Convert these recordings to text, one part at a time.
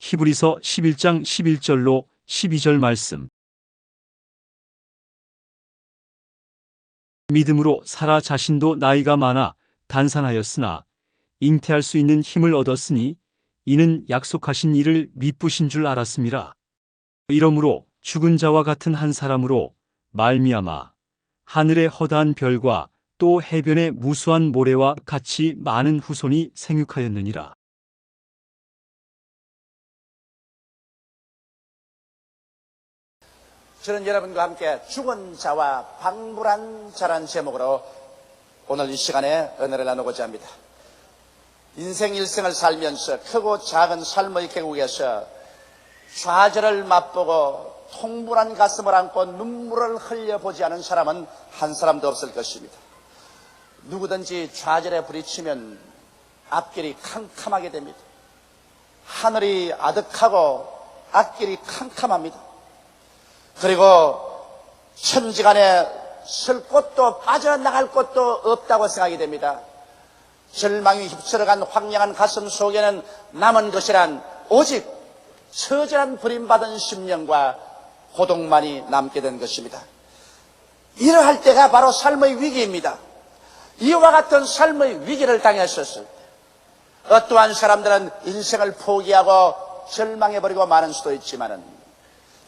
히브리서 11장 11절로 12절 말씀. 믿음으로 사라 자신도 나이가 많아 단산하였으나 잉태할 수 있는 힘을 얻었으니 이는 약속하신 이를 미쁘신 줄 알았음이라. 이러므로 죽은 자와 같은 한 사람으로 말미암아 하늘의 허다한 별과 또 해변의 무수한 모래와 같이 많은 후손이 생육하였느니라. 저는 여러분과 함께 죽은 자와 방불한 자라는 제목으로 오늘 이 시간에 은혜를 나누고자 합니다. 인생 일생을 살면서 크고 작은 삶의 계곡에서 좌절을 맛보고 통분한 가슴을 안고 눈물을 흘려보지 않은 사람은 한 사람도 없을 것입니다. 누구든지 좌절에 부딪히면 앞길이 캄캄하게 됩니다. 하늘이 아득하고 앞길이 캄캄합니다. 그리고 천지간에 쓸 곳도 빠져나갈 곳도 없다고 생각이 됩니다. 절망이 휩쓸어간 황량한 가슴 속에는 남은 것이란 오직 처절한 버림받은 심령과 고독만이 남게 된 것입니다. 이러할 때가 바로 삶의 위기입니다. 이와 같은 삶의 위기를 당했었을 때 어떠한 사람들은 인생을 포기하고 절망해버리고 마는 수도 있지만은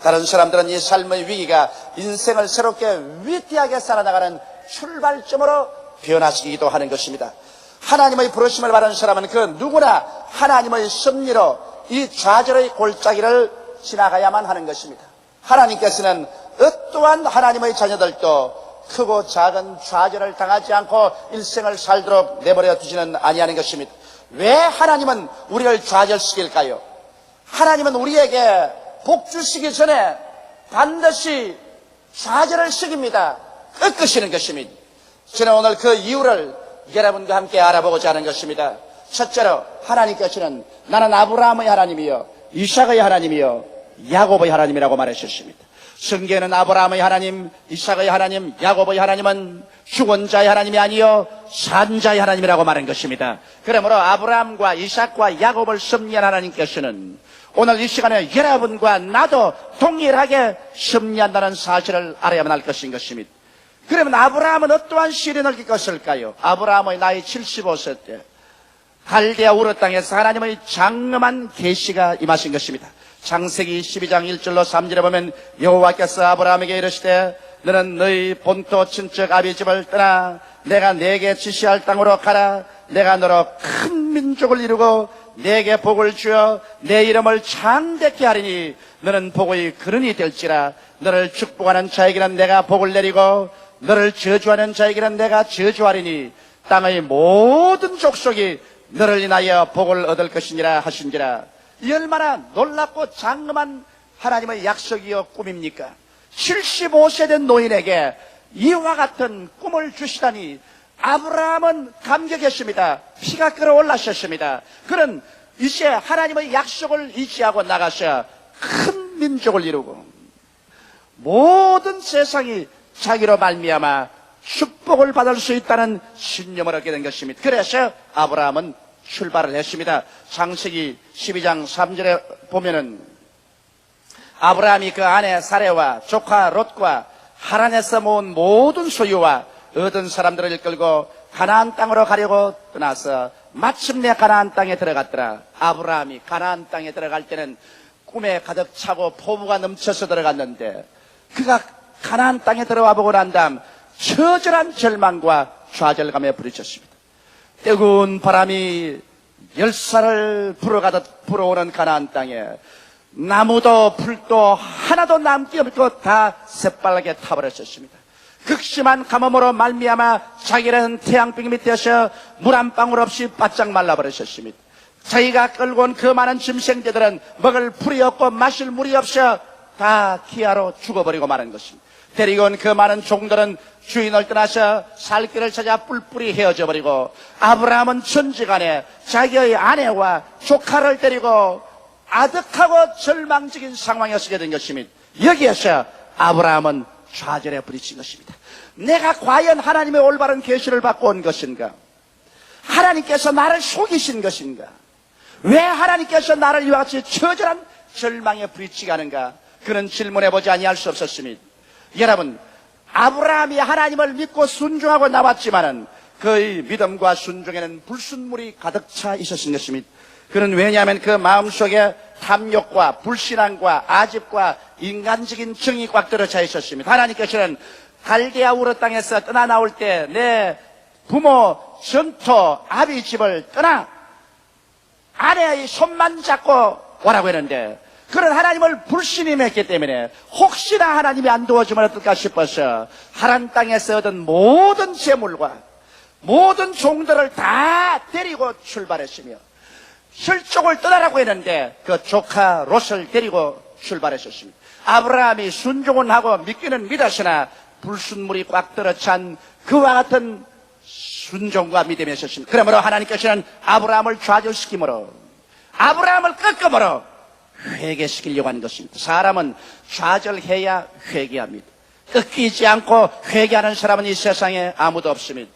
다른 사람들은 이 삶의 위기가 인생을 새롭게 위대하게 살아나가는 출발점으로 변화시키기도 하는 것입니다. 하나님의 부르심을 받은 사람은 그 누구나 하나님의 섭리로 이 좌절의 골짜기를 지나가야만 하는 것입니다. 하나님께서는 어떠한 하나님의 자녀들도 크고 작은 좌절을 당하지 않고 일생을 살도록 내버려 두지는 아니하는 것입니다. 왜 하나님은 우리를 좌절시킬까요? 하나님은 우리에게 복 주시기 전에 반드시 좌절을 시킵니다. 꺾으시는 것입니다. 저는 오늘 그 이유를 여러분과 함께 알아보고자 하는 것입니다. 첫째로 하나님께서는 나는 아브라함의 하나님이요 이삭의 하나님이요 야곱의 하나님이라고 말하셨습니다. 성경에는 아브라함의 하나님, 이삭의 하나님, 야곱의 하나님은 죽은 자의 하나님이 아니요 산 자의 하나님이라고 말한 것입니다. 그러므로 아브라함과 이삭과 야곱을 섭리한 하나님께서는 오늘 이 시간에 여러분과 나도 동일하게 섭리한다는 사실을 알아야만 할 것인 것입니다. 그러면 아브라함은 어떠한 시련을 겪었을까요? 아브라함의 나이 75세 때 갈대아 우르 땅에서 하나님의 장엄한 계시가 임하신 것입니다. 창세기 12장 1절로 3절에 보면 여호와께서 아브라함에게 이르시되 너는 너희 본토 친척 아비 집을 떠나 내가 네게 지시할 땅으로 가라. 내가 너로 큰 민족을 이루고 내게 복을 주어 내 이름을 창대케 하리니 너는 복의 근원이 될지라. 너를 축복하는 자에게는 내가 복을 내리고 너를 저주하는 자에게는 내가 저주하리니 땅의 모든 족속이 너를 인하여 복을 얻을 것이니라 하신지라. 이 얼마나 놀랍고 장엄한 하나님의 약속이요 꿈입니까? 75세 된 노인에게 이와 같은 꿈을 주시다니 아브라함은 감격했습니다. 피가 끓어올라셨습니다. 그는 이제 하나님의 약속을 의지하고 나가셔 큰 민족을 이루고 모든 세상이 자기로 말미암아 축복을 받을 수 있다는 신념을 얻게 된 것입니다. 그래서 아브라함은 출발을 했습니다. 창세기 12장 3절에 보면은 아브라함이 그 아내 사레와 조카 롯과 하란에서 모은 모든 소유와 얻은 사람들을 이끌고 가나안 땅으로 가려고 떠나서 마침내 가나안 땅에 들어갔더라. 아브라함이 가나안 땅에 들어갈 때는 꿈에 가득 차고 포부가 넘쳐서 들어갔는데 그가 가나안 땅에 들어와 보고 난 다음 처절한 절망과 좌절감에 부딪혔습니다. 뜨거운 바람이 열사를 불어가듯 불어오는 가나안 땅에 나무도 풀도 하나도 남기 없고 다 새빨갛게 타버렸습니다. 극심한 가뭄으로 말미암아 자기는 태양빛 밑에서 물 한 방울 없이 바짝 말라버렸습니다. 자기가 끌고 온 그 많은 짐승들은 먹을 풀이 없고 마실 물이 없어 다 기아로 죽어버리고 마는 것입니다. 데리고 온 그 많은 종들은 주인을 떠나서 살 길을 찾아 뿔뿔이 헤어져 버리고 아브라함은 천지간에 자기의 아내와 조카를 데리고 아득하고 절망적인 상황에 서게 된 것입니다. 여기에서 아브라함은 좌절에 부딪힌 것입니다. 내가 과연 하나님의 올바른 계시를 받고 온 것인가? 하나님께서 나를 속이신 것인가? 왜 하나님께서 나를 이와 같이 처절한 절망에 부딪히게 하는가? 그런 질문해보지 아니할 수 없었습니다. 여러분, 아브라함이 하나님을 믿고 순종하고 나왔지만은 그의 믿음과 순종에는 불순물이 가득 차 있었던 것입니다. 그는 왜냐하면 그 마음속에 탐욕과 불신앙과 아집과 인간적인 정이 꽉 들어차 있었습니다. 하나님께서는 갈대아 우르 땅에서 떠나 나올 때 내 부모 전토 아비 집을 떠나 아내의 손만 잡고 오라고 했는데 그런 하나님을 불신이 맺기 때문에 혹시나 하나님이 안 도와주면 어떨까 싶어서 하란 땅에서 얻은 모든 재물과 모든 종들을 다 데리고 출발했으며 혈족을 떠나라고 했는데 그 조카 롯을 데리고 출발했었습니다. 아브라함이 순종은 하고 믿기는 믿었으나 불순물이 꽉 들어찬 그와 같은 순종과 믿음이 있었습니다. 그러므로 하나님께서는 아브라함을 좌절시키므로 아브라함을 꺾음으로 회개시키려고 하는 것입니다. 사람은 좌절해야 회개합니다. 꺾이지 않고 회개하는 사람은 이 세상에 아무도 없습니다.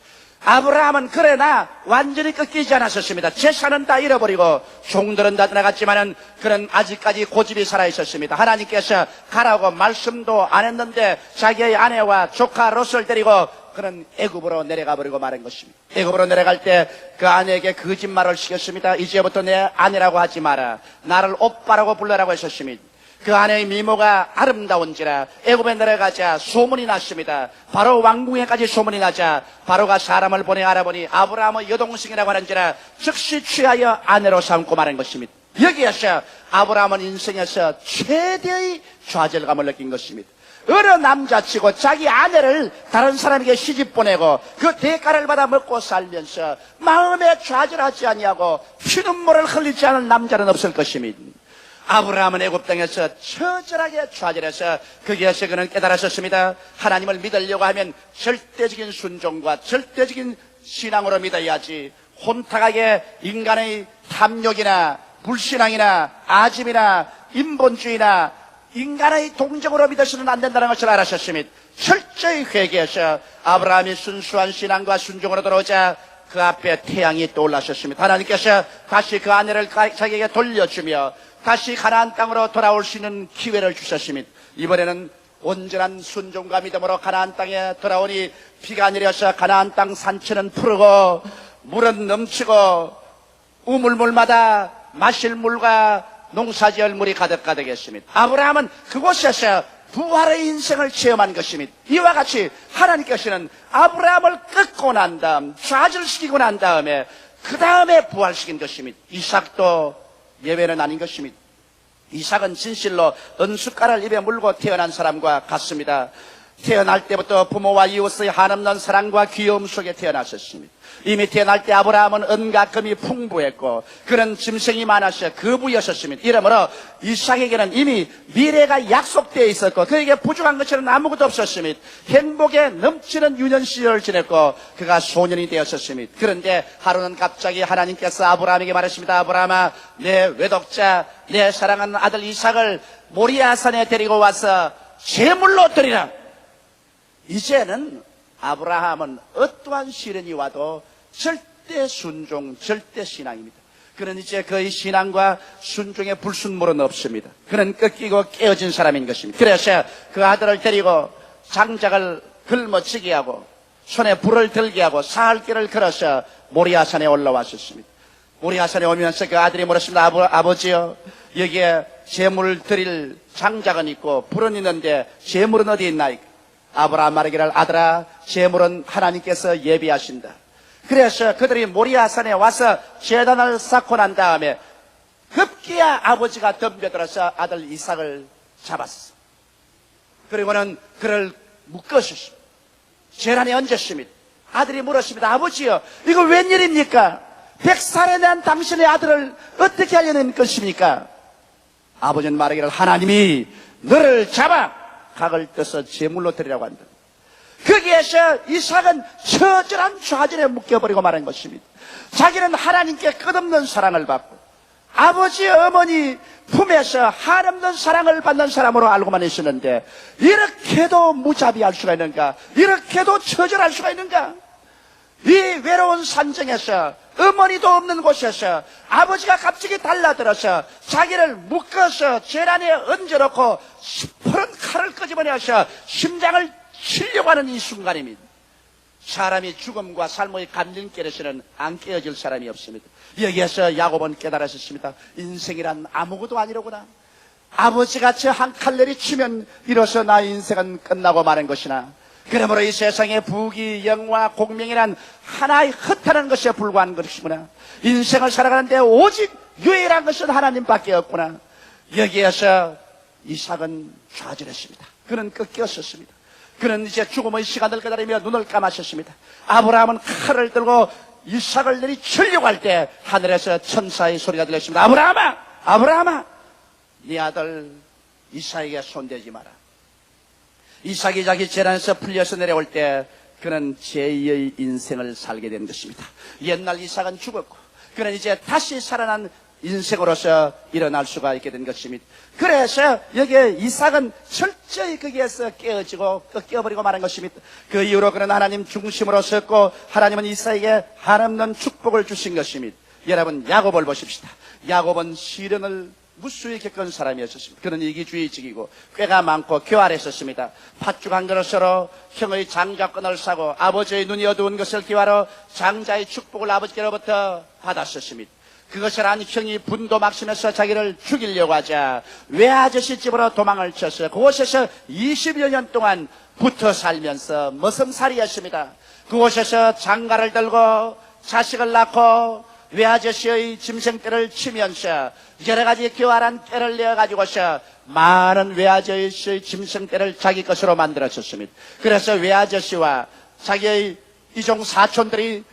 아브라함은 그러나 완전히 꺾이지 않았었습니다. 재산은 다 잃어버리고 종들은 다 떠나갔지만은 그는 아직까지 고집이 살아있었습니다. 하나님께서 가라고 말씀도 안 했는데 자기의 아내와 조카 롯을 데리고 그는 애굽으로 내려가 버리고 말한 것입니다. 애굽으로 내려갈 때 그 아내에게 거짓말을 시켰습니다. 이제부터 내 아내라고 하지 마라. 나를 오빠라고 불러라고 했었습니다. 그 아내의 미모가 아름다운지라 애굽에 내려가자 소문이 났습니다. 바로 왕궁에까지 소문이 나자 바로가 사람을 보내 알아보니 아브라함의 여동생이라고 하는지라 즉시 취하여 아내로 삼고 말한 것입니다. 여기에서 아브라함은 인생에서 최대의 좌절감을 느낀 것입니다. 어느 남자치고 자기 아내를 다른 사람에게 시집 보내고 그 대가를 받아 먹고 살면서 마음에 좌절하지 아니하고 피눈물을 흘리지 않은 남자는 없을 것입니다. 아브라함은 애굽 땅에서 처절하게 좌절해서 거기에서 그는 깨달았었습니다. 하나님을 믿으려고 하면 절대적인 순종과 절대적인 신앙으로 믿어야지 혼탁하게 인간의 탐욕이나 불신앙이나 아집이나 인본주의나 인간의 동정으로 믿어서는 안 된다는 것을 알았었습니다. 철저히 회개해서 아브라함이 순수한 신앙과 순종으로 들어오자 그 앞에 태양이 떠올랐었습니다. 하나님께서 다시 그 아내를 자기에게 돌려주며 다시 가나안 땅으로 돌아올 수 있는 기회를 주셨습니다. 이번에는 온전한 순종과 믿음으로 가나안 땅에 돌아오니 비가 내려서 가나안 땅 산천은 푸르고 물은 넘치고 우물물마다 마실 물과 농사지을 물이 가득가득했습니다. 아브라함은 그곳에서 부활의 인생을 체험한 것입니다. 이와 같이 하나님께서는 아브라함을 끊고 난 다음 좌절시키고 난 다음에 그 다음에 부활시킨 것입니다. 이삭도 예외는 아닌 것입니다. 이삭은 진실로 은숟가락을 입에 물고 태어난 사람과 같습니다. 태어날 때부터 부모와 이웃의 한없는 사랑과 귀여움 속에 태어났었습니다. 이미 태어날 때 아브라함은 은과 금이 풍부했고 그는 짐승이 많아서 거부였었습니다. 이러므로 이삭에게는 이미 미래가 약속되어 있었고 그에게 부족한 것처럼 아무것도 없었습니다. 행복에 넘치는 유년 시절을 지냈고 그가 소년이 되었었습니다. 그런데 하루는 갑자기 하나님께서 아브라함에게 말했습니다. 아브라함아, 내 외독자 내 사랑하는 아들 이삭을 모리아산에 데리고 와서 제물로 드리라. 이제는 아브라함은 어떠한 시련이 와도 절대 순종, 절대 신앙입니다. 그는 이제 그의 신앙과 순종의 불순물은 없습니다. 그는 꺾이고 깨어진 사람인 것입니다. 그래서 그 아들을 데리고 장작을 짊어지게 하고 손에 불을 들게 하고 사흘 길을 걸어서 모리아산에 올라왔었습니다. 모리아산에 오면서 그 아들이 물었습니다. 아버지요, 여기에 제물 드릴 장작은 있고 불은 있는데 제물은 어디 있나이까? 아브라함 말하기를 아들아, 제물은 하나님께서 예비하신다. 그래서 그들이 모리아산에 와서 제단을 쌓고 난 다음에 급기야 아버지가 덤벼들어서 아들 이삭을 잡았어. 그리고는 그를 묶으셨습니다. 제단에 얹었습니다. 아들이 물었습니다. 아버지요, 이거 웬일입니까? 100살에 대한 당신의 아들을 어떻게 하려는 것입니까? 아버지는 말하기를 하나님이 너를 잡아 각을 떠서 제물로 드리라고 한다. 거기에서 이삭은 처절한 좌절에 묶여버리고 말한 것입니다. 자기는 하나님께 끝없는 사랑을 받고 아버지 어머니 품에서 한없는 사랑을 받는 사람으로 알고만 있었는데 이렇게도 무자비할 수가 있는가? 이렇게도 처절할 수가 있는가? 이 외로운 산정에서 어머니도 없는 곳에서 아버지가 갑자기 달라들어서 자기를 묶어서 재란에 얹어놓고 푸른 칼을 끄집어내서 심장을 치려고 하는 이 순간입니다. 사람이 죽음과 삶의 감정결에서는 안 깨어질 사람이 없습니다. 여기에서 야곱은 깨달았습니다. 인생이란 아무것도 아니로구나. 아버지가 저 한 칼 내리치면 이로써 나의 인생은 끝나고 마는 것이나, 그러므로 이 세상의 부귀, 영화, 공명이란 하나의 허탄한 것에 불과한 것이구나. 인생을 살아가는데 오직 유일한 것은 하나님밖에 없구나. 여기에서 이삭은 좌절했습니다. 그는 꺾였었습니다. 그는 이제 죽음의 시간을 기다리며 눈을 감았었습니다. 아브라함은 칼을 들고 이삭을 내리치려고 할 때 하늘에서 천사의 소리가 들렸습니다. 아브라함아, 아브라함아, 네 아들 이삭에게 손대지 마라. 이삭이 자기 재난에서 풀려서 내려올 때 그는 제2의 인생을 살게 된 것입니다. 옛날 이삭은 죽었고 그는 이제 다시 살아난 인생으로서 일어날 수가 있게 된 것입니다. 그래서 여기에 이삭은 철저히 거기에서 깨어지고 꺾여버리고 말한 것입니다. 그 이후로 그는 하나님 중심으로 섰고 하나님은 이삭에게 한없는 축복을 주신 것입니다. 여러분, 야곱을 보십시다. 야곱은 시련을 무수히 겪은 사람이었습니다. 그는 이기주의적이고 꾀가 많고 교활했었습니다. 팥죽 한 그릇으로 형의 장자권을 사고 아버지의 눈이 어두운 것을 기화로 장자의 축복을 아버지께로부터 받았었습니다. 그것을 안 형이 분도 막심해서 자기를 죽이려고 하자 외아저씨 집으로 도망을 쳤어요. 그곳에서 20여 년 동안 붙어 살면서 머슴살이였습니다. 그곳에서 장가를 들고 자식을 낳고 외아저씨의 짐승떼를 치면서 여러 가지 교활한 떼를 내어가지고서 많은 외아저씨의 짐승떼를 자기 것으로 만들었었습니다. 그래서 외아저씨와 자기의 이종 사촌들이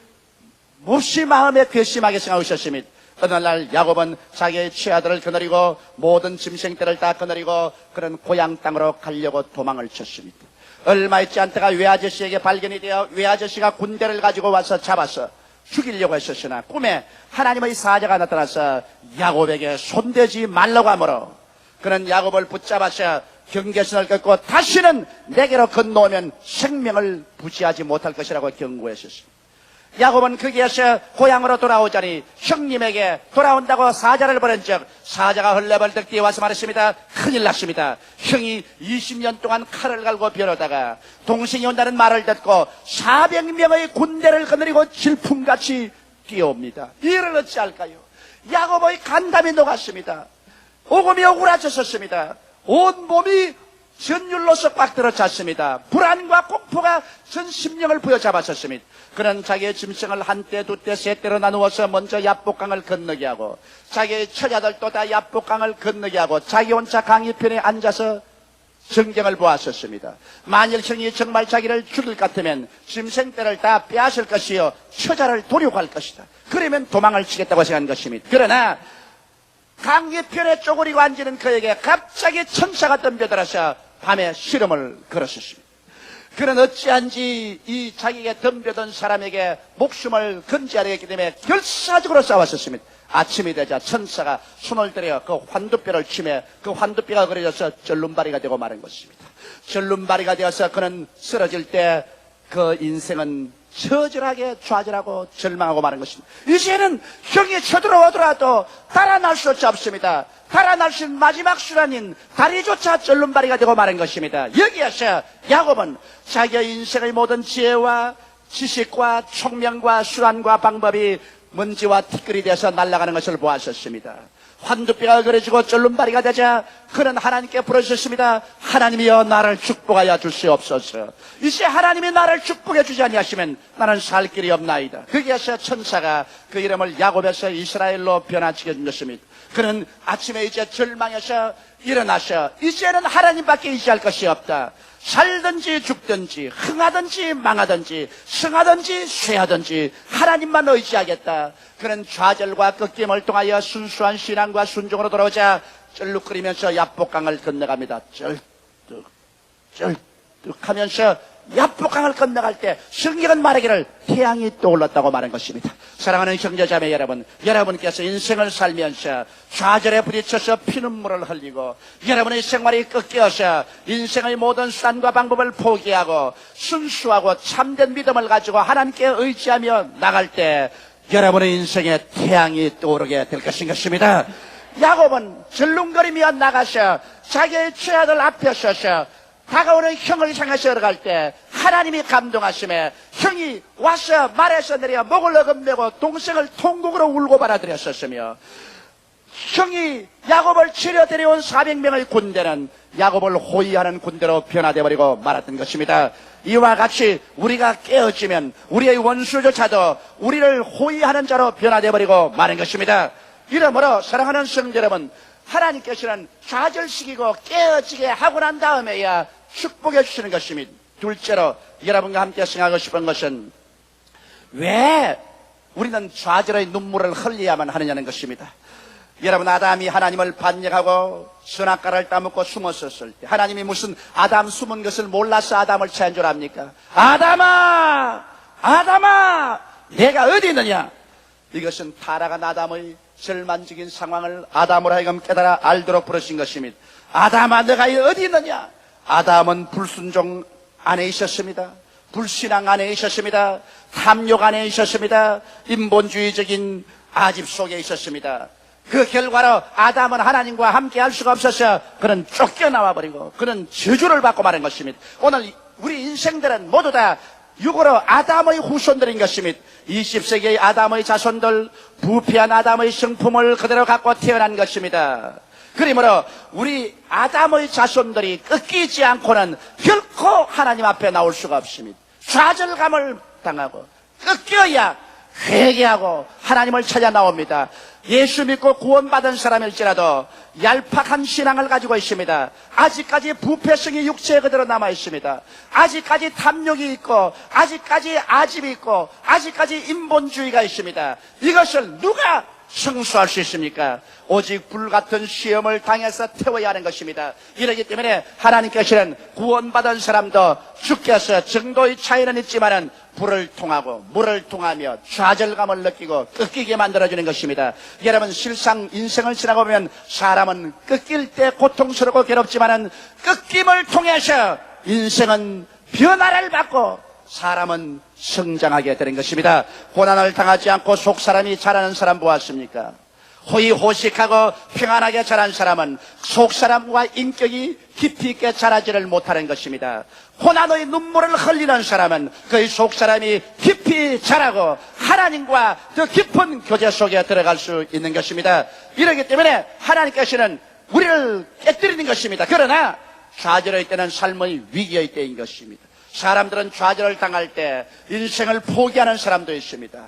몹시 마음에 괘씸하게 생각하고 있었습니다. 어느 날 야곱은 자기의 치아들을 거느리고 모든 짐승떼를 다 거느리고 그런 고향 땅으로 가려고 도망을 쳤습니다. 얼마 있지 않다가 외아저씨에게 발견이 되어 외아저씨가 군대를 가지고 와서 잡아서 죽이려고 했었으나 꿈에 하나님의 사자가 나타나서 야곱에게 손대지 말라고 하므로 그는 야곱을 붙잡아서 경계선을 긋고 다시는 내게로 건너오면 생명을 부지하지 못할 것이라고 경고했었습니다. 야곱은 거기에서 고향으로 돌아오자니 형님에게 돌아온다고 사자를 보낸 적 사자가 헐레벌떡 뛰어와서 말했습니다. 큰일 났습니다. 형이 20년 동안 칼을 갈고 벼르다가 동생이 온다는 말을 듣고 400명의 군대를 거느리고 질풍같이 뛰어옵니다. 이를 어찌할까요? 야곱의 간담이 녹았습니다. 오금이 오그라졌었습니다. 온 몸이 전율로서 꽉 들어찼습니다. 불안과 공포가 전 심령을 부여잡았었습니다. 그는 자기의 짐승을 한때, 두때, 세때로 나누어서 먼저 야복강을 건너게 하고 자기의 처자들도 다 야복강을 건너게 하고 자기 혼자 강이편에 앉아서 성경을 보았었습니다. 만일 형이 정말 자기를 죽일 것 같으면 짐승떼를 다 빼앗을 것이요 처자를 도륙할 것이다. 그러면 도망을 치겠다고 생각한 것입니다. 그러나 강이편에 쪼그리고 앉는 그에게 갑자기 천사가 덤벼들어서 밤에 시름을 걸었습니다. 그는 어찌한지 이 자기에게 덤벼든 사람에게 목숨을 건지하려 했기 때문에 결사적으로 싸웠었습니다. 아침이 되자 천사가 손을 들여 그 환두뼈를 치매 그 환두뼈가 그려져서 절름발이가 되고 마는 것입니다. 절름발이가 되어서 그는 쓰러질 때 그 인생은 처절하게 좌절하고 절망하고 마는 것입니다. 이제는 형이 쳐들어오더라도 달아날 수 없습니다. 달아날 수 있는 마지막 수단인 다리조차 절름발이가 되고 마는 것입니다. 여기에서 야곱은 자기의 인생의 모든 지혜와 지식과 총명과 수단과 방법이 먼지와 티끌이 되어서 날아가는 것을 보았었습니다. 환두뼈가 그려지고 절름발이가 되자 그는 하나님께 부르셨습니다. 하나님이여 나를 축복하여 주시옵소서. 이제 하나님이 나를 축복해 주지 아니하시면 나는 살 길이 없나이다. 거기에서 천사가 그 이름을 야곱에서 이스라엘로 변화시켜 준 것입니다. 그는 아침에 이제 절망해서 일어나서 이제는 하나님밖에 의지할 것이 없다. 살든지 죽든지 흥하든지 망하든지 승하든지 쇠하든지 하나님만 의지하겠다. 그는 좌절과 꺾임을 통하여 순수한 신앙과 순종으로 돌아오자 쩔룩거리면서 야복강을 건너갑니다. 쩔뚝 하면서 야복강을 건너갈 때 성경은 말하기를 태양이 떠올랐다고 말한 것입니다. 사랑하는 형제자매 여러분, 여러분께서 인생을 살면서 좌절에 부딪혀서 피눈물을 흘리고 여러분의 생활이 꺾여서 인생의 모든 수단과 방법을 포기하고 순수하고 참된 믿음을 가지고 하나님께 의지하며 나갈 때 여러분의 인생에 태양이 떠오르게 될 것입니다. 야곱은 절름거리며 나가서 자기의 최아들 앞에 서서 다가오는 형을 향해서 걸어갈 때 하나님이 감동하심에 형이 와서 말에서 내려 목을 어금매고 동생을 통곡으로 울고 받아들였었으며 형이 야곱을 치려 데려온 400명의 군대는 야곱을 호위하는 군대로 변화되어 버리고 말았던 것입니다. 이와 같이 우리가 깨어지면 우리의 원수조차도 우리를 호위하는 자로 변화되어 버리고 마는 것입니다. 이러므로 사랑하는 성도 여러분, 하나님께서는 좌절시키고 깨어지게 하고 난 다음에야 축복해 주시는 것입니다. 둘째로 여러분과 함께 생각하고 싶은 것은 왜 우리는 좌절의 눈물을 흘려야만 하느냐는 것입니다. 여러분, 아담이 하나님을 반역하고 선악과를 따먹고 숨었었을 때 하나님이 무슨 아담 숨은 것을 몰라서 아담을 찾은 줄 압니까? 아담아, 아담아, 내가 어디 있느냐? 이것은 타락한 아담의 절망적인 상황을 아담으로 하여금 깨달아 알도록 부르신 것입니다. 아담아, 너가 어디 있느냐? 아담은 불순종 안에 있었습니다. 불신앙 안에 있었습니다. 탐욕 안에 있었습니다. 인본주의적인 아집 속에 있었습니다. 그 결과로 아담은 하나님과 함께 할 수가 없어서 그는 쫓겨나와 버리고 그는 저주를 받고 마는 것입니다. 오늘 우리 인생들은 모두 다 육으로 아담의 후손들인 것입니다. 20세기의 아담의 자손들, 부패한 아담의 성품을 그대로 갖고 태어난 것입니다. 그러므로 우리 아담의 자손들이 꺾이지 않고는 결코 하나님 앞에 나올 수가 없습니다. 좌절감을 당하고 꺾여야 회개하고 하나님을 찾아 나옵니다. 예수 믿고 구원받은 사람일지라도 얄팍한 신앙을 가지고 있습니다. 아직까지 부패성이 육체에 그대로 남아 있습니다. 아직까지 탐욕이 있고 아직까지 아집이 있고 아직까지 인본주의가 있습니다. 이것을 누가 성수할 수 있습니까? 오직 불같은 시험을 당해서 태워야 하는 것입니다. 이러기 때문에 하나님께서는 구원받은 사람도 주께서 정도의 차이는 있지만은 불을 통하고 물을 통하며 좌절감을 느끼고 꺾이게 만들어주는 것입니다. 여러분, 실상 인생을 지나고 보면 사람은 꺾일 때 고통스럽고 괴롭지만은 꺾임을 통해서 인생은 변화를 받고 사람은 성장하게 되는 것입니다. 고난을 당하지 않고 속사람이 자라는 사람 보았습니까? 호의호식하고 평안하게 자란 사람은 속사람과 인격이 깊이 있게 자라지를 못하는 것입니다. 고난의 눈물을 흘리는 사람은 그의 속사람이 깊이 자라고 하나님과 더 깊은 교제 속에 들어갈 수 있는 것입니다. 이러기 때문에 하나님께서는 우리를 깨뜨리는 것입니다. 그러나 좌절의 때는 삶의 위기의 때인 것입니다. 사람들은 좌절을 당할 때 인생을 포기하는 사람도 있습니다.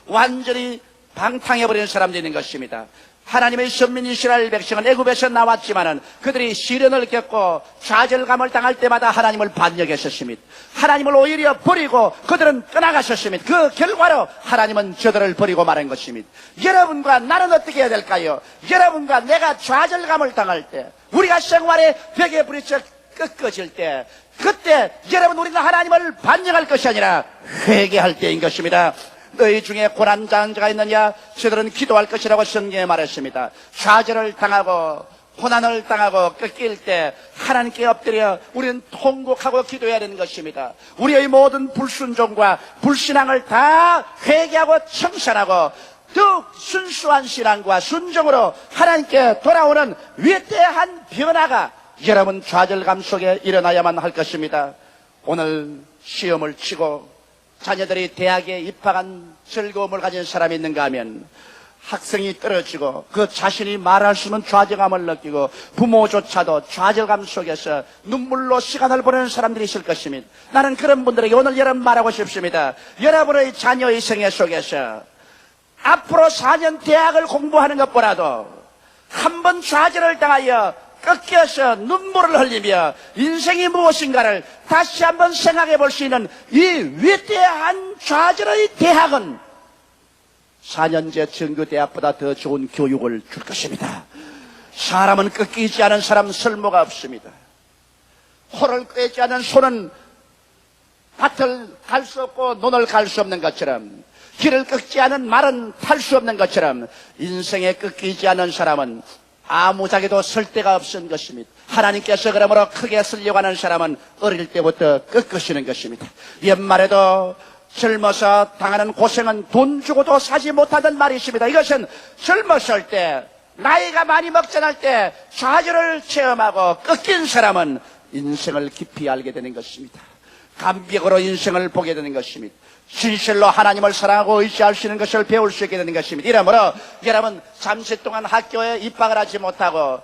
완전히 방탕해버리는 사람도 있는 것입니다. 하나님의 선민 이스라엘 백성은 애굽에서 나왔지만은 그들이 시련을 겪고 좌절감을 당할 때마다 하나님을 반역했었습니다. 하나님을 오히려 버리고 그들은 떠나가셨습니다. 그 결과로 하나님은 저들을 버리고 말한 것입니다. 여러분과 나는 어떻게 해야 될까요? 여러분과 내가 좌절감을 당할 때, 우리가 생활의 벽에 부딪혀 꺾어질 때, 그때 여러분, 우리는 하나님을 반역할 것이 아니라 회개할 때인 것입니다. 너희 중에 고난당한 자가 있느냐? 저들은 기도할 것이라고 성경에 말했습니다. 좌절을 당하고 고난을 당하고 꺾일 때 하나님께 엎드려 우리는 통곡하고 기도해야 되는 것입니다. 우리의 모든 불순종과 불신앙을 다 회개하고 청산하고 더욱 순수한 신앙과 순종으로 하나님께 돌아오는 위대한 변화가 여러분 좌절감 속에 일어나야만 할 것입니다. 오늘 시험을 치고 자녀들이 대학에 입학한 즐거움을 가진 사람이 있는가 하면 학생이 떨어지고 그 자신이 말할 수 없는 좌절감을 느끼고 부모조차도 좌절감 속에서 눈물로 시간을 보내는 사람들이 있을 것입니다. 나는 그런 분들에게 오늘 여러분 말하고 싶습니다. 여러분의 자녀의 생애 속에서 앞으로 4년 대학을 공부하는 것보다도 한 번 좌절을 당하여 꺾여서 눈물을 흘리며 인생이 무엇인가를 다시 한번 생각해 볼 수 있는 이 위대한 좌절의 대학은 4년제 정규대학보다 더 좋은 교육을 줄 것입니다. 사람은 꺾이지 않은 사람 쓸모가 없습니다. 호를 꿰지 않은 소는 밭을 갈 수 없고 논을 갈 수 없는 것처럼, 길을 꺾지 않은 말은 탈 수 없는 것처럼, 인생에 꺾이지 않은 사람은 아무짝에도 설 데가 없는 것입니다. 하나님께서 그러므로 크게 쓰려고 하는 사람은 어릴 때부터 꺾으시는 것입니다. 연말에도 젊어서 당하는 고생은 돈 주고도 사지 못하던 말이 있습니다. 이것은 젊었을 때, 나이가 많이 먹전할 때 좌절을 체험하고 꺾인 사람은 인생을 깊이 알게 되는 것입니다. 감격으로 인생을 보게 되는 것입니다. 진실로 하나님을 사랑하고 의지할 수 있는 것을 배울 수 있게 되는 것입니다. 이러므로 여러분, 잠시 동안 학교에 입학을 하지 못하고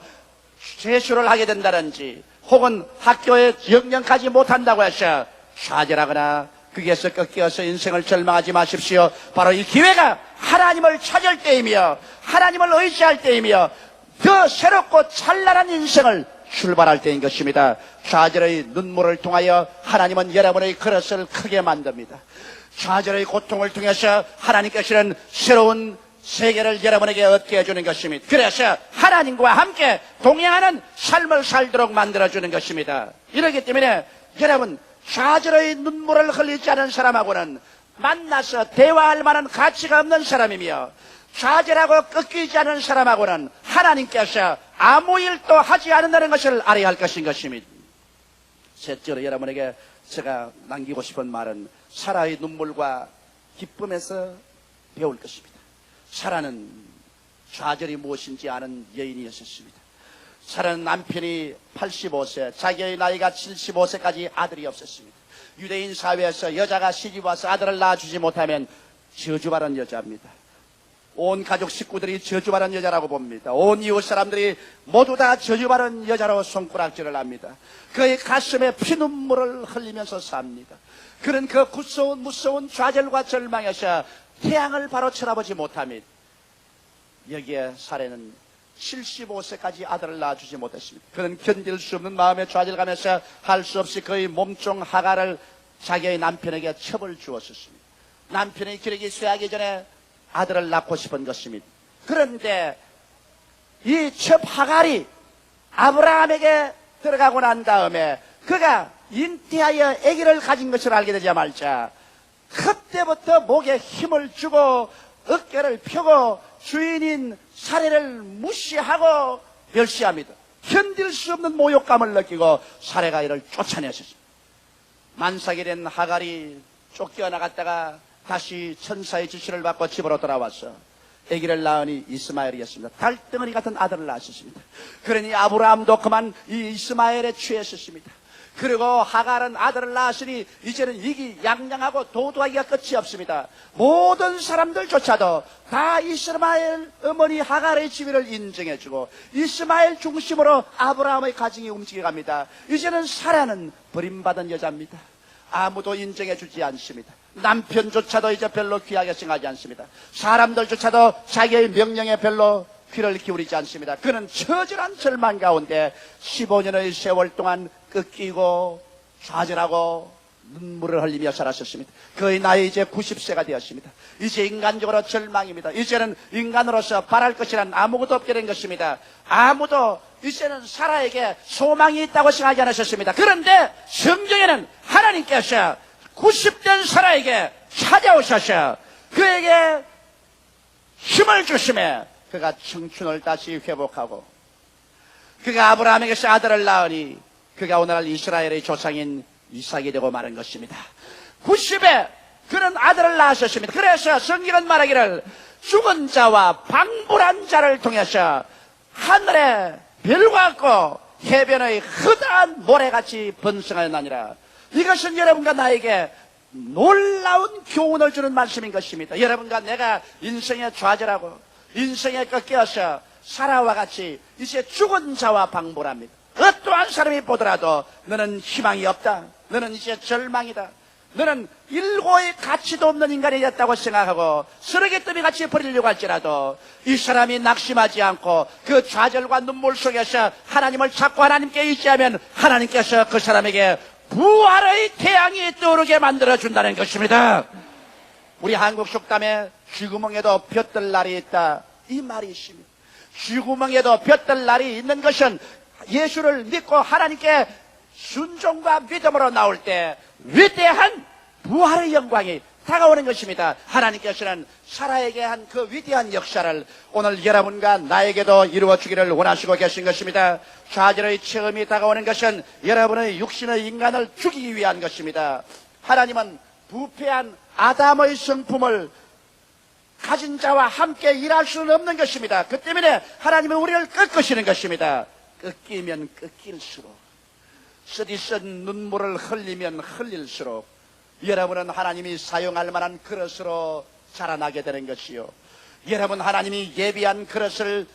재수를 하게 된다든지, 혹은 학교에 영영하지 못한다고 해서 좌절하거나 거기에서 꺾여서 인생을 절망하지 마십시오. 바로 이 기회가 하나님을 찾을 때이며 하나님을 의지할 때이며 더 새롭고 찬란한 인생을 출발할 때인 것입니다. 좌절의 눈물을 통하여 하나님은 여러분의 그릇을 크게 만듭니다. 좌절의 고통을 통해서 하나님께서는 새로운 세계를 여러분에게 얻게 해주는 것입니다. 그래서 하나님과 함께 동행하는 삶을 살도록 만들어주는 것입니다. 이렇기 때문에 여러분, 좌절의 눈물을 흘리지 않은 사람하고는 만나서 대화할 만한 가치가 없는 사람이며, 좌절하고 꺾이지 않은 사람하고는 하나님께서 아무 일도 하지 않는다는 것을 알아야 할 것인 것입니다. 셋째로 여러분에게 제가 남기고 싶은 말은 사라의 눈물과 기쁨에서 배울 것입니다. 사라는 좌절이 무엇인지 아는 여인이었습니다. 사라는 남편이 85세, 자기의 나이가 75세까지 아들이 없었습니다. 유대인 사회에서 여자가 시집 와서 아들을 낳아주지 못하면 저주받은 여자입니다. 온 가족 식구들이 저주받은 여자라고 봅니다. 온 이웃 사람들이 모두 다 저주받은 여자로 손가락질을 합니다. 그의 가슴에 피눈물을 흘리면서 삽니다. 그는 그 무서운 좌절과 절망에서 태양을 바로 쳐다보지 못합니다. 여기에 사례는 75세까지 아들을 낳아주지 못했습니다. 그는 견딜 수 없는 마음의 좌절감에서 할 수 없이 그의 몸종 하갈을 자기의 남편에게 첩을 주었습니다. 남편의 기력이 쇠하기 전에 아들을 낳고 싶은 것입니다. 그런데 이 첩 하갈이 아브라함에게 들어가고 난 다음에 그가 잉태하여 아기를 가진 것을 알게 되자마자 그때부터 목에 힘을 주고 어깨를 펴고 주인인 사례를 무시하고 멸시합니다. 견딜 수 없는 모욕감을 느끼고 사례가 이를 쫓아냈습니다. 만삭이 된 하갈이 쫓겨나갔다가 다시 천사의 지시를 받고 집으로 돌아와서 아기를 낳으니 이스마엘이었습니다. 달덩어리 같은 아들을 낳았습니다. 그러니 아브라함도 그만 이 이스마엘에 취했습니다. 그리고 하갈은 아들을 낳았으니 이제는 이기양양하고 도도하기가 끝이 없습니다. 모든 사람들조차도 다 이스마엘 어머니 하갈의 지위를 인정해주고 이스마엘 중심으로 아브라함의 가정이 움직여갑니다. 이제는 사라는 버림받은 여자입니다. 아무도 인정해주지 않습니다. 남편조차도 이제 별로 귀하게 생각하지 않습니다. 사람들조차도 자기의 명령에 별로 귀를 기울이지 않습니다. 그는 처절한 절망 가운데 15년의 세월 동안 꺾이고 좌절하고 눈물을 흘리며 살았었습니다. 그의 나이 이제 90세가 되었습니다. 이제 인간적으로 절망입니다. 이제는 인간으로서 바랄 것이란 아무것도 없게 된 것입니다. 아무도 이제는 사라에게 소망이 있다고 생각하지 않으셨습니다. 그런데 성경에는 하나님께서 90된 사라에게 찾아오셔서 그에게 힘을 주시며 그가 청춘을 다시 회복하고 그가 아브라함에게서 아들을 낳으니 그가 오늘날 이스라엘의 조상인 이삭이 되고 마는 것입니다. 90에 그는 아들을 낳으셨습니다. 그래서 성경은 말하기를 죽은 자와 방불한 자를 통해서 하늘에 별과 같고 해변의 흐다한 모래같이 번성하였나니라. 이것은 여러분과 나에게 놀라운 교훈을 주는 말씀인 것입니다. 여러분과 내가 인생에 좌절하고 인생에 꺾여서 사라와 같이 이제 죽은 자와 방불합니다. 어떠한 사람이 보더라도 너는 희망이 없다, 너는 이제 절망이다, 너는 일고의 가치도 없는 인간이 됐다고 생각하고 쓰레기더미 같이 버리려고 할지라도 이 사람이 낙심하지 않고 그 좌절과 눈물 속에서 하나님을 찾고 하나님께 의지하면 하나님께서 그 사람에게 부활의 태양이 떠오르게 만들어준다는 것입니다. 우리 한국 속담에 쥐구멍에도 볕들 날이 있다, 이 말이 있습니다. 쥐구멍에도 볕들 날이 있는 것은 예수를 믿고 하나님께 순종과 믿음으로 나올 때 위대한 부활의 영광이 다가오는 것입니다. 하나님께서는 사라에게 한 그 위대한 역사를 오늘 여러분과 나에게도 이루어 주기를 원하시고 계신 것입니다. 좌절의 체험이 다가오는 것은 여러분의 육신의 인간을 죽이기 위한 것입니다. 하나님은 부패한 아담의 성품을 가진 자와 함께 일할 수는 없는 것입니다. 그 때문에 하나님은 우리를 꺾으시는 것입니다. 꺾이면 꺾일수록, 쓰디쓴 눈물을 흘리면 흘릴수록 여러분은 하나님이 사용할 만한 그릇으로 자라나게 되는 것이요, 여러분 하나님이 예비한 그릇을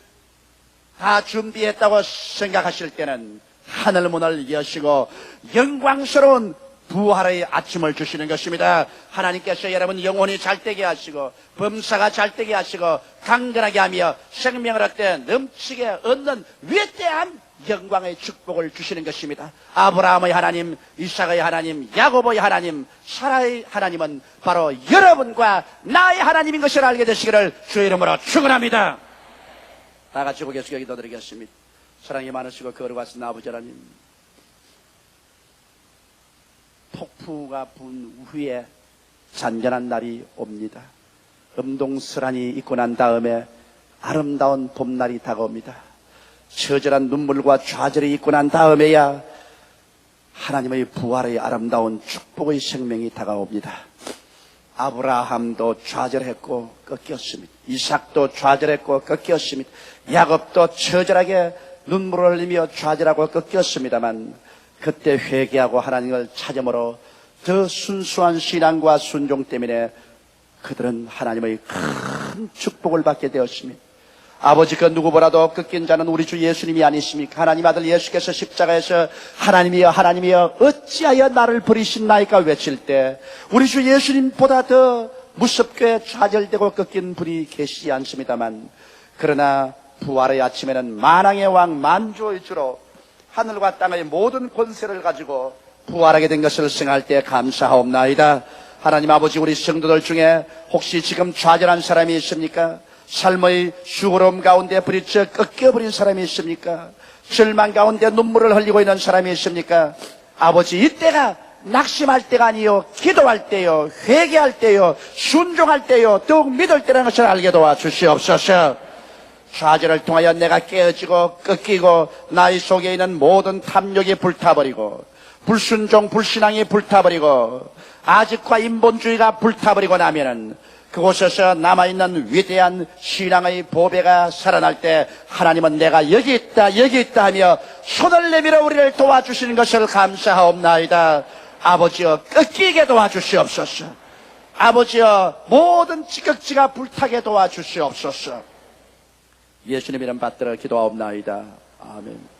다 준비했다고 생각하실 때는 하늘문을 여시고 영광스러운 부활의 아침을 주시는 것입니다. 하나님께서 여러분 영혼이 잘되게 하시고 범사가 잘되게 하시고 강건하게 하며 생명을 얻되 넘치게 얻는 위대한 영광의 축복을 주시는 것입니다. 아브라함의 하나님, 이삭의 하나님, 야곱의 하나님, 사라의 하나님은 바로 여러분과 나의 하나님인 것을 알게 되시기를 주의 이름으로 축원합니다. 다 같이 고개 숙여 기도드리겠습니다. 사랑이 많으시고 거룩하신 아버지 하나님, 폭풍우가 분 후에 잔잔한 날이 옵니다. 음동설한이 있고 난 다음에 아름다운 봄날이 다가옵니다. 처절한 눈물과 좌절이 있고 난 다음에야 하나님의 부활의 아름다운 축복의 생명이 다가옵니다. 아브라함도 좌절했고 꺾였습니다. 이삭도 좌절했고 꺾였습니다. 야곱도 처절하게 눈물을 흘리며 좌절하고 꺾였습니다만 그때 회개하고 하나님을 찾음으로 더 순수한 신앙과 순종 때문에 그들은 하나님의 큰 축복을 받게 되었습니다. 아버지, 그 누구보다도 꺾인 자는 우리 주 예수님이 아니십니까? 하나님 아들 예수께서 십자가에서 하나님이여 하나님이여 어찌하여 나를 버리신나이까 외칠 때 우리 주 예수님보다 더 무섭게 좌절되고 꺾인 분이 계시지 않습니다만, 그러나 부활의 아침에는 만왕의 왕 만주의 주로 하늘과 땅의 모든 권세를 가지고 부활하게 된 것을 생각할 때 감사하옵나이다. 하나님 아버지, 우리 성도들 중에 혹시 지금 좌절한 사람이 있습니까? 삶의 수고로움 가운데 부딪혀 꺾여버린 사람이 있습니까? 절망 가운데 눈물을 흘리고 있는 사람이 있습니까? 아버지, 이때가 낙심할 때가 아니요, 기도할 때요, 회개할 때요, 순종할 때요, 더욱 믿을 때라는 것을 알게 도와주시옵소서. 좌절을 통하여 내가 깨어지고 꺾이고 나의 속에 있는 모든 탐욕이 불타버리고 불순종 불신앙이 불타버리고 아직과 인본주의가 불타버리고 나면은 그곳에서 남아있는 위대한 신앙의 보배가 살아날 때 하나님은 내가 여기 있다 하며 손을 내밀어 우리를 도와주시는 것을 감사하옵나이다. 아버지여, 꺾이게 도와주시옵소서. 아버지여, 모든 지극지가 불타게 도와주시옵소서. 예수님 이름 받들어 기도하옵나이다. 아멘.